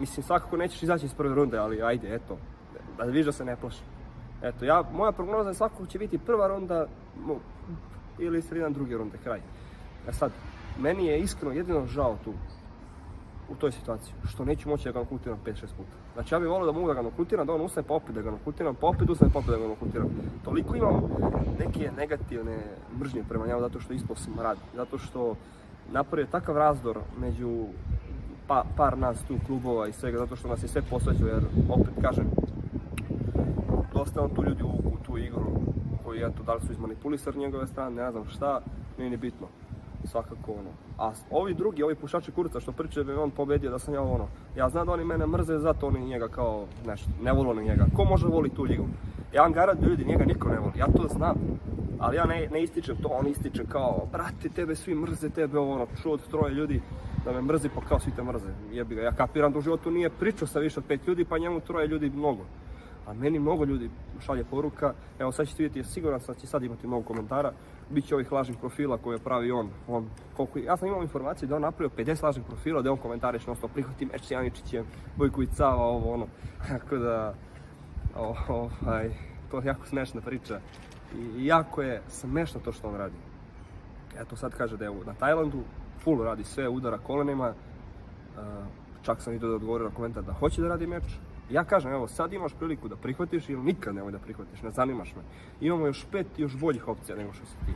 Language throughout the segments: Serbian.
mislim, svakako nećeš izaći iz prve runde, ali ajde, eto, da vidiš da se ne plaši. Eto, moja prognoza je svakako će biti prva runda ili sredina druge runde, kraj. Sad, meni je iskreno jedino žao tu, u toj situaciji, što neću moći da ga nokutiram 5-6 puta. Znači ja bih volio da mogu da ga nokutiram, da on ustane pa opet da ga nokutiram, pa opet ustane pa opet da ga nokutiram. Toliko imam neke negativne mržnje prema njemu zato što ispao smrad, zato što napravio takav razdor među par nas tu klubova i svega, zato što nas je sve posvećao, jer opet kažem, dosta on tu ljudi uvuku u tu igru koji, eto, da li su izmanipulisali njegove strane, ne znam šta, nije ni bitno. Svakako ono. A ovi pušači kurca što pričaju da je on pobedio, da sam ja ono. Ja znam da oni mene mrze, zato oni njega kao nešto, ne vole oni njega. Ko može voli tu ligu? Ja vam garantujem ljudi, njega niko ne voli, ja to znam. Ali ja ne ističem to, on ističe kao, brate, tebe svi mrze, tebe ono, čuo od 3 ljudi da me mrzi, pa kao svi te mrze. Jebi ga, ja kapiram da u životu nije pričao sa više od 5 ljudi, pa njemu 3 ljudi mnogo. A meni mnogo ljudi šalje poruka, evo sad ćete vidjeti, siguran sam da će sad imati mnogo komentara, bit će ovih lažnih profila koje pravi on ja sam imao informaciju da on napravio 50 lažnih profila, da on komentariš non stop, prihvati meč s Janičićem, Bojković Sava, ovo ono, tako da, to je jako smešna priča i jako je smešno to što on radi. Eto sad kaže da je na Tajlandu, full radi sve, udara kolenima, čak sam vidio da odgovorio na komentar da hoće da radi meč. Ja kažem, evo, sad imaš priliku da prihvatiš ili nikad nemoj da prihvatiš, ne zanimaš me. Imamo još 5 još boljih opcija nego što si ti.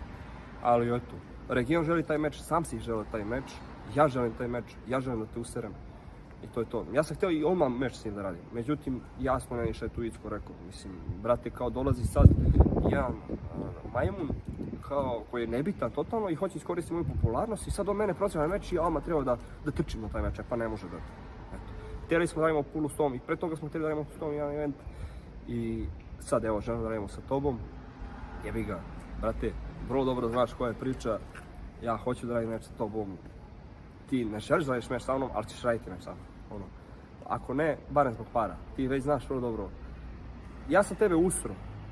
Ali eto, region želi taj meč, sam si želeo taj meč, ja želim taj meč, ja želim da te userem. I to je to. Ja sam htio i odmah meč s njim da radim. Međutim, ja smo nešto je tu Icko rekao. Mislim, brate, kao dolazi sad jedan majmun koji je nebitan totalno i hoće iskoristiti moju popularnost i sad on mene proziva na meč i ja odmah treba da trčim na taj meč, pa ne može da. Htjeli smo da radimo pulu s tom i pre toga smo htjeli da radimo s tom jedan event i sad evo želim da radimo sa tobom. Jebi ga, brate, vrlo dobro znaš koja je priča, ja hoću da radim meč sa tobom. Ti ne želiš da radiš meč sa mnom, ali ćeš raditi meč sa mnom. Ako ne, barem zbog para, ti već znaš vrlo dobro. Ja sam tebe usro,